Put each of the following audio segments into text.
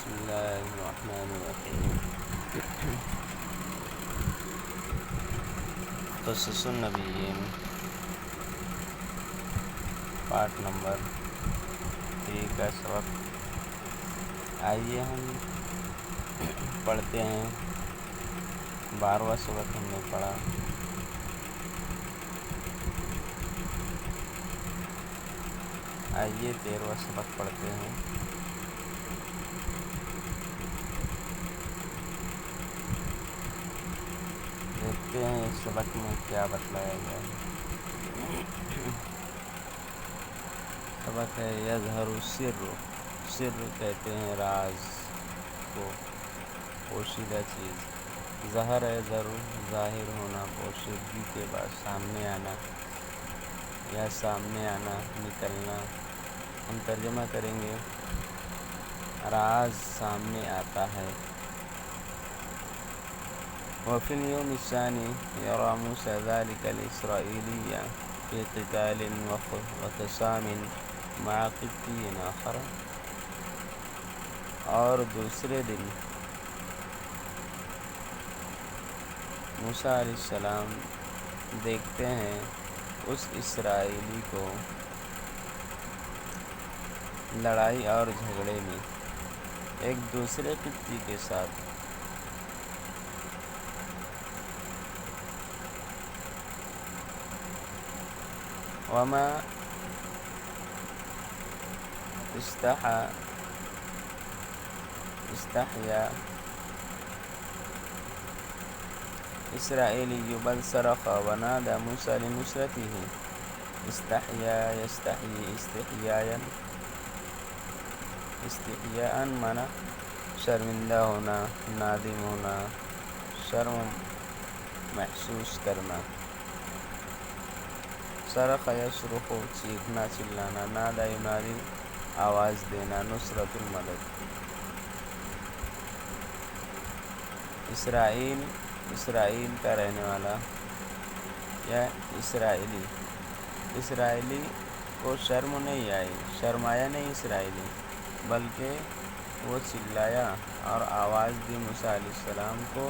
بسم الله الرحمن الرحیم. قصص النبیین پارٹ نمبر 3 کا سبق. آئیے ہم پڑھتے ہیں. 12واں سبق ہم نے پڑھا. آئیے 13واں سبق پڑھتے ہیں. دیکھتے ہیں اس سبق میں کیا بتلایا گیا ہے. سبق ہے یظہر السر. سر کہتے ہیں راز کو، پوشیدہ چیز. ظہر ہے ظاہر ہونا، پوشیدگی کے بعد سامنے آنا یا سامنے آنا، نکلنا. ہم ترجمہ کریں گے راز سامنے آتا ہے. وفي اليوم الثاني يرى موسى ذلك الإسرائيلي في قتال وخصام مع قبطي آخر. اور دوسرے دن موسیٰ علیہ السلام دیکھتے ہیں اس اسرائیلی کو لڑائی اور جھگڑے میں ایک دوسرے قبطی کے ساتھ. وما استحیا اسرائیلی بل صرخ ونادى موسى لنصرته. استحیا یستحیی استحیاء مانا شرمندہ ہونا، نادم ہونا، شرم محسوس کرنا. صرخ یصرخ چیخنا چلانا، نادى ینادی آواز دینا، نصرت المدد. اسرائیل کا رہنے والا یا اسرائیلی کو شرم نہیں آئی، شرمایا نہیں اسرائیلی، بلکہ وہ چلایا اور آواز دی موسیٰ علیہ السلام کو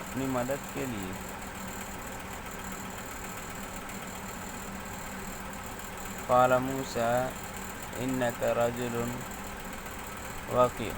اپنی مدد کے لیے. قال موسیٰ انک رجل وقیع.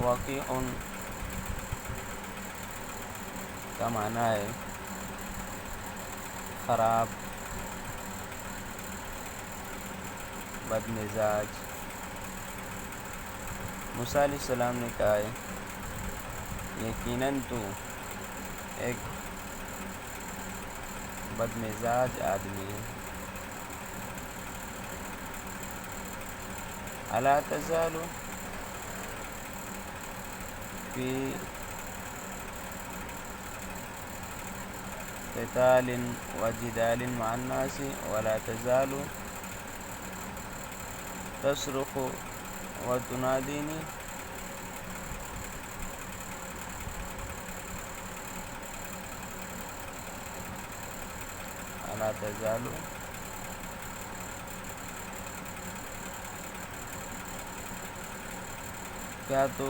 وقیع کا معنی ہے خراب، بد مزاج. موسیٰ علیہ السلام نے کہا ہے یقیناً تو ایک بد مزاج آدمی ہے. الا تزال فی قتال وجدال مع الناس ولا تزال تصرخ وتنادینی. الا تزال کیا تو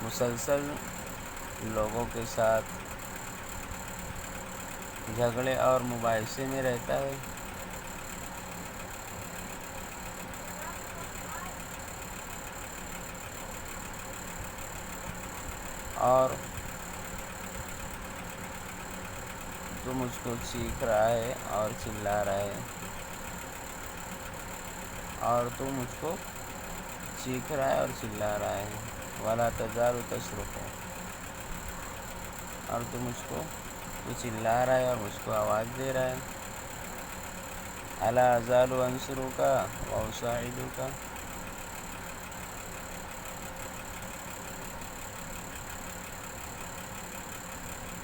مسلسل لوگوں کے ساتھ جھگڑے اور مباحثے میں رہتا ہے. اور تو مجھ کو چیخ رہا ہے اور چلا رہا ہے، اور تو مجھ کو چیخ رہا ہے اور چلا رہا ہے. ولا تزال تصرخ، اور تو مجھ کو چلا رہا ہے اور مجھ کو آواز دے رہا ہے. الا ازال انصرک واساعدک،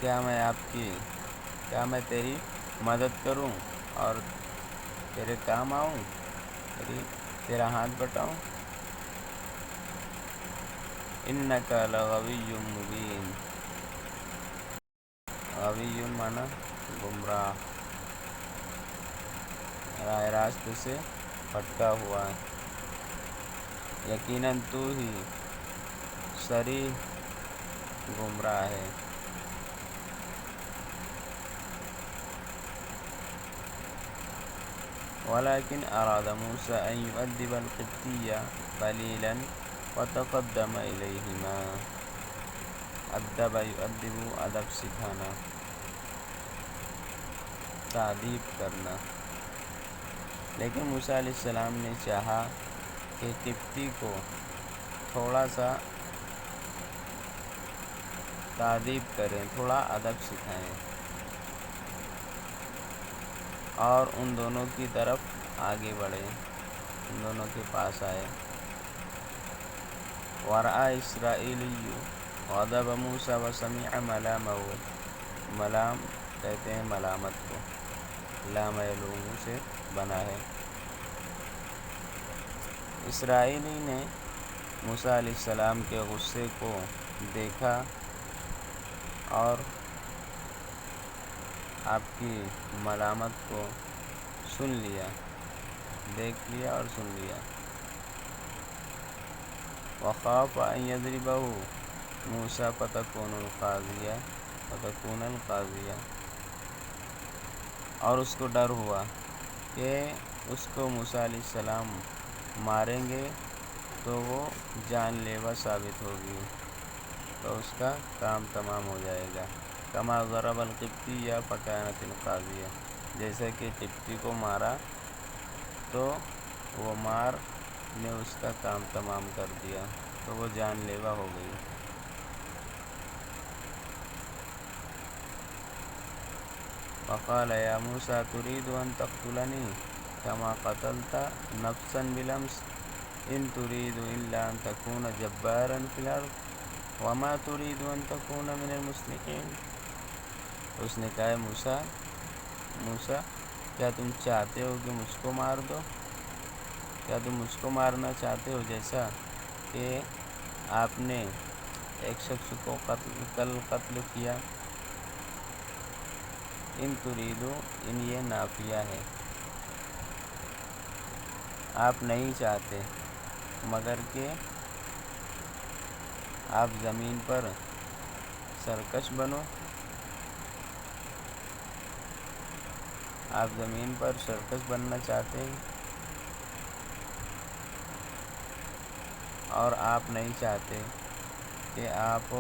کیا میں تیری مدد کروں اور تیرے کام آؤں، تیرا ہاتھ بٹاؤں. انک لغوی مبین. غوی مانا گمراہ. راہ راست سے بھٹکا ہوا، یقیناً تو ہی صریح گمراہ ہے۔ وَلَكِنْ أَرَادَ مُوسَىٰ أَن يُؤَدِّبَ الْقِبْطِيَّ قَلِيلًا وَتَقَدَّمَ إِلَيْهِمَا۔ ادب یؤدب، ادب سکھانا، تادیب کرنا۔ لیکن موسیٰ علیہ السلام نے چاہا کہ قبطی کو تھوڑا سا تادیب کریں، تھوڑا ادب سکھائیں، اور ان دونوں کی طرف آگے بڑھے، ان دونوں کے پاس آئے۔ وَرَأَى إِسْرَائِيلِيُّ غَضَبَ مُوسَىٰ وَسَمِعَ مَلَامَهُ۔ ملام کہتے ہیں ملامت کو، لام یلوم سے بنا ہے۔ اسرائیلی نے موسیٰ علیہ السلام کے غصے کو دیکھا اور آپ کی ملامت کو سن لیا، دیکھ لیا اور سن لیا۔ وَخَافَ أَن يَضْرِبَهُ مُوسَىٰ فَتَكُونَ الْقَاضِيَةَ۔ اور اس کو ڈر ہوا کہ اس کو موسیٰ علیہ السلام ماریں گے تو وہ جان لیوا ثابت ہوگی، تو اس کا کام تمام ہو جائے گا۔ كَمَا ضَرَبَ الْقِبْطِيَّ فَكَانَتِ الْقَاضِيَةَ۔ جیسے کہ قبطی کو مارا تو وہ مار نے اس کا کام تمام کر دیا، تو وہ جان لیوا ہو گئی۔ وقال يا موسى تريد أن تقتلني كما قتلت نفسا بالأمس إن تريد إلا أن تكون جبارا في الأرض وما تريد أن تكون من المصلحين۔ اس نے کہا موسیٰ کیا تم چاہتے ہو کہ مجھ کو مار دو؟ کیا تم مجھ کو مارنا چاہتے ہو جیسا کہ آپ نے ایک شخص کو کل قتل کیا؟ ان تریدو، ان یہ نافیہ ہے، آپ نہیں چاہتے مگر کہ آپ زمین پر سرکش بنو، آپ زمین پر سرکش بننا چاہتے ہیں، اور آپ نہیں چاہتے کہ آپ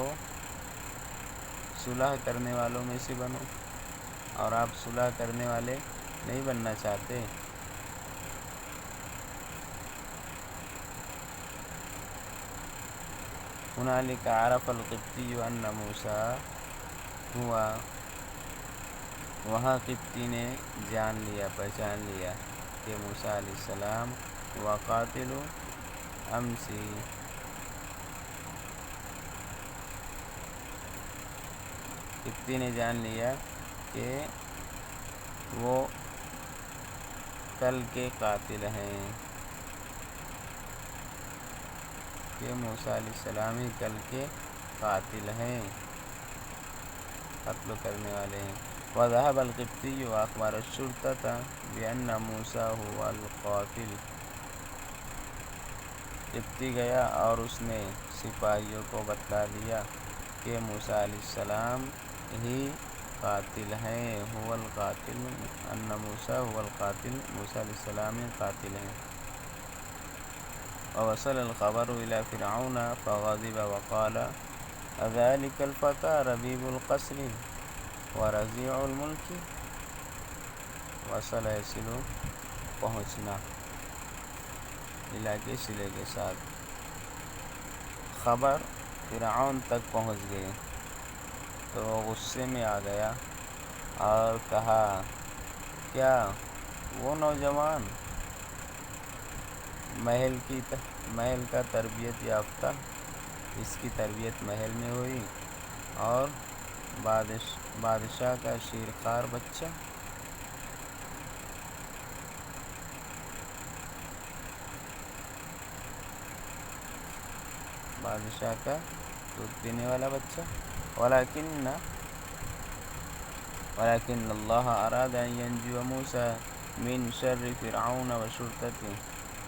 صلح کرنے والوں میں سے بنو، اور آپ صلح کرنے والے نہیں بننا چاہتے۔ هنالک عرف القبطی ان موسیٰ ہوا، وہاں قبطی نے جان لیا، پہچان لیا کہ موسیٰ علیہ السلام ہوا قاتل امسی، قبطی نے جان لیا کہ وہ کل کے قاتل ہیں، کہ موسیٰ علیہ السلام ہی کل کے قاتل ہیں، قتل کرنے والے ہیں۔ وذهب القبطي وأخبر الشرطة بأن موسى هو القاتل۔ قبطی گیا اور اس نے سپاہیوں کو بتلا دیا کہ موسیٰ علیہ السلام ہی قاتل ہیں، هو القاتل، ان موسیٰ هو القاتل، موسیٰ علیہ السلام ہی قاتل ہیں۔ ووصل الخبر إلى فرعون فغضب وقال أذلك الفتى ربيب القصر ورزيع الملك۔ وصل یصل پہنچنا، علاقے صلے کے ساتھ، خبر فرعون تک پہنچ گئی تو وہ غصے میں آ گیا اور کہا کیا وہ نوجوان محل کا تربیت یافتہ، اس کی تربیت محل میں ہوئی، اور بادشاہ کا شیرخوار بچہ، بادشاہ کا دودھ پینے والا بچہ۔ ولیکن اللہ اراد ان ینجو موسیٰ، من شر فرعون و شرطتی،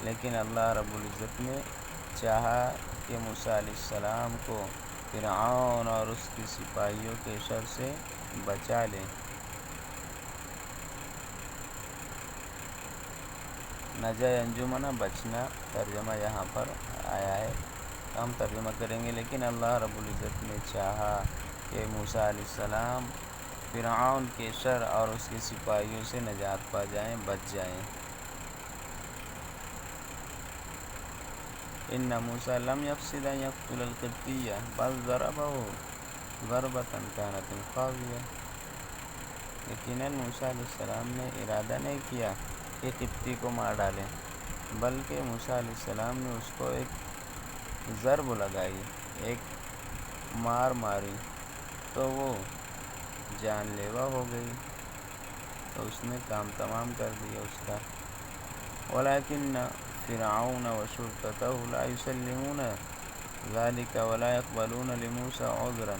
لیکن اللہ رب العزت نے چاہا کہ موسیٰ علیہ السلام کو فرعون اور اس کے سپاہیوں کے شر سے بچا لے۔ نجا انجمنا بچنا ترجمہ یہاں پر آیا ہے، ہم ترجمہ کریں گے، لیکن اللہ رب العزت نے چاہا کہ موسیٰ علیہ السلام فرعون کے شر اور اس کے سپاہیوں سے نجات پا جائیں، بچ جائیں۔ ان موسیٰ لم یقصد ان یقتل القبطی بل ضربہ ضربۃ کانت قاضیہ، یقیناً موسیٰ علیہ السلام نے ارادہ نہیں کیا کہ قبطی کو مار ڈالیں، بلکہ موسیٰ علیہ السلام نے اس کو ایک ضرب لگائی، ایک مار ماری تو وہ جان لیوا ہو گئی، تو اس نے کام تمام کر دیا اس کا۔ ولیکن فرعون وشرطته لا يسلمون ذلك ولا يقبلون لموسیٰ عذرا،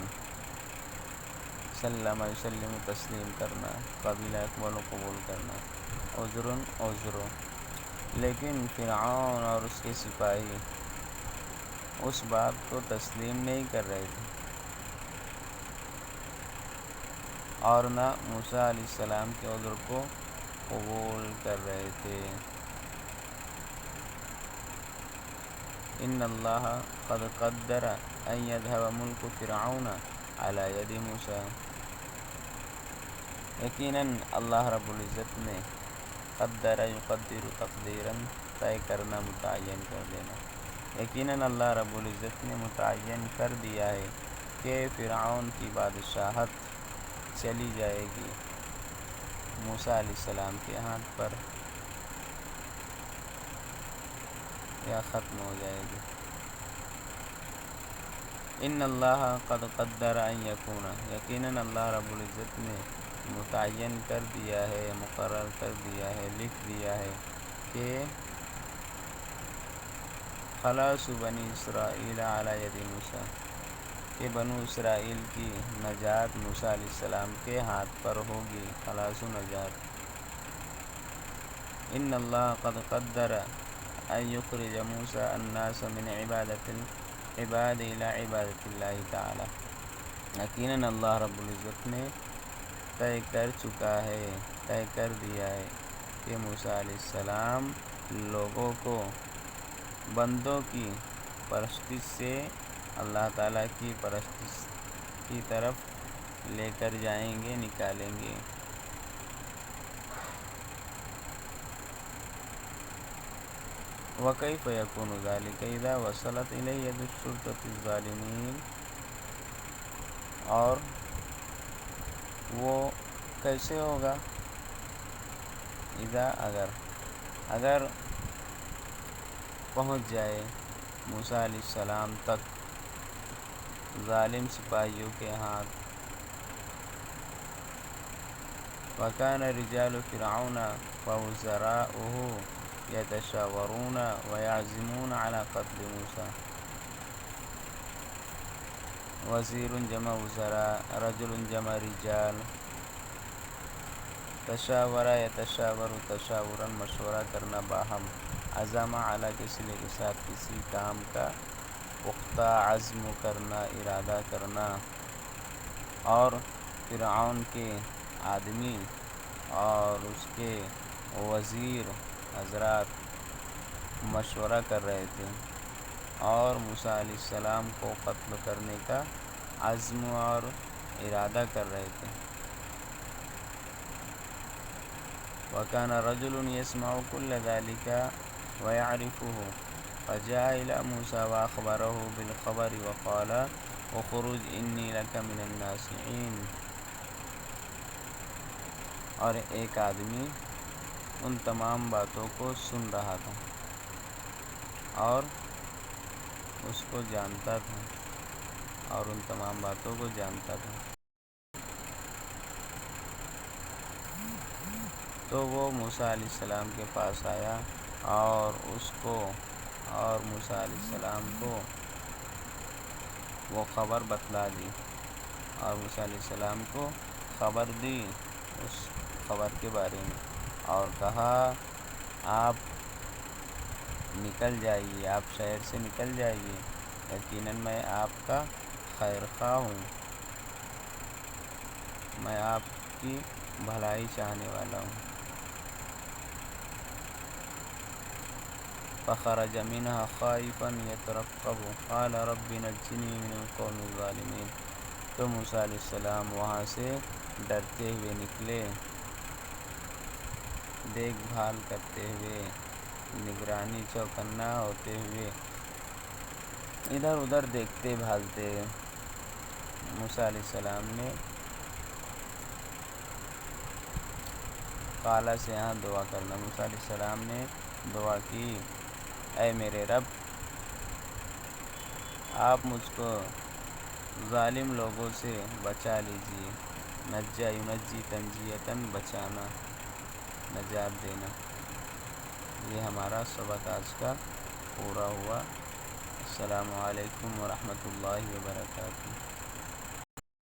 سلم یسلم تسلیم کرنا، قبیلہ اقبال قبول کرنا، عذر، لیکن فرعون اور اس کے سپاہی اس بات کو تسلیم نہیں کر رہے تھے اور نہ موسیٰ علیہ السلام کے عذر کو قبول کر رہے تھے۔ ان اللہ قد قدر ان یذهب ملک فرعون علی ید موسیٰ، یقیناً اللہ رب العزت نے قدر یقدر تقدیراً طے کرنا، متعین کر دینا، یقیناً اللہ رب العزت نے متعین کر دیا ہے کہ فرعون کی بادشاہت چلی جائے گی موسیٰ علیہ السلام کے ہاتھ پر، یا ختم ہو جائے گی۔ ان اللہ قد قدر ان یکون، یقیناً اللہ رب العزت نے متعین کر دیا ہے، مقرر کر دیا ہے، لکھ دیا ہے کہ خلاص بنی اسرائیل علی ید موسیٰ، کہ بنو اسرائیل کی نجات موسیٰ علیہ السلام کے ہاتھ پر ہوگی، خلاص و نجات۔ ان اللہ قد قدر ان یخرج موسیٰ الناس من عبادت العباد الی عبادت اللہ تعالی، یقیناً اللہ رب العزت نے طے کر چکا ہے، طے کر دیا ہے کہ موسیٰ علیہ السلام لوگوں کو بندوں کی پرستش سے اللہ تعالیٰ کی پرستش کی طرف لے کر جائیں گے، نکالیں گے۔ وَكَيْفَ يَكُونُ ذَلِكَ إِذَا وَصَلَتْ إِلَيْهِ يَدُ الشُّرْطَةِ الظَّالِمِينَ، اور وہ کیسے ہوگا، اذا اگر پہنچ جائے موسیٰ علیہ السلام تک ظالم سپاہیوں کے ہاتھ۔ وَكَانَ رِجَالُ فِرْعَوْنَ وَوُزَرَاؤُهُ يَتَشَاوَرُونَ وَيَعْزِمُونَ عَلَى قَتْلِ موسیٰ، وزیر جمع وزراء، رجل جمع رجال، تشاورہ یتشاور تشاورا مشورہ کرنا باہم، عزم علی کے صلے کے ساتھ کسی کام کا پختہ عزم کرنا، ارادہ کرنا، اور فرعون کے آدمی اور اس کے وزیر حضرات مشورہ کر رہے تھے اور موسیٰ علیہ السلام کو قتل کرنے کا عزم اور ارادہ کر رہے تھے۔ وَكَانَ رَجُلٌ يَسْمَعُ كُلَّ ذَلِكَ وَيَعْرِفُهُ فَجَاءَ إِلَى مُوسَىٰ وَأَخْبَرَهُ بِالْخَبَرِ وَقَالَ اخْرُجْ إِنِّي لَكَ مِنَ النَّاصِحِينَ، اور ایک آدمی ان تمام باتوں کو سن رہا تھا اور اس کو جانتا تھا، اور ان تمام باتوں کو جانتا تھا۔ تو وہ موسیٰ علیہ السلام کے پاس آیا اور موسیٰ علیہ السلام کو وہ خبر بتلا دی، اور موسیٰ علیہ السلام کو خبر دی اس خبر کے بارے میں۔ اور کہا آپ نکل جائیے، آپ شہر سے نکل جائیے، یقیناً میں آپ کا خیر خواہ ہوں، میں آپ کی بھلائی چاہنے والا ہوں۔ فخرج منها خائفا يترقب قال رب نجني من القوم الظالمين۔ تو موسیٰ علیہ السلام وہاں سے ڈرتے ہوئے نکلے، دیکھ بھال کرتے ہوئے، نگرانی چوکنا ہوتے ہوئے، ادھر ادھر دیکھتے بھالتے۔ موسیٰ علیہ السلام نے قالا سے یہاں دعا کرنا، موسیٰ علیہ السلام نے دعا کی، اے میرے رب، آپ مجھ کو ظالم لوگوں سے بچا لیجیے۔ نجا ینجی تنجیتاً، بچانا، نجات دینا۔ یہ ہمارا سبق آج کا پورا ہوا۔ السلام علیکم ورحمۃ اللہ وبرکاتہ۔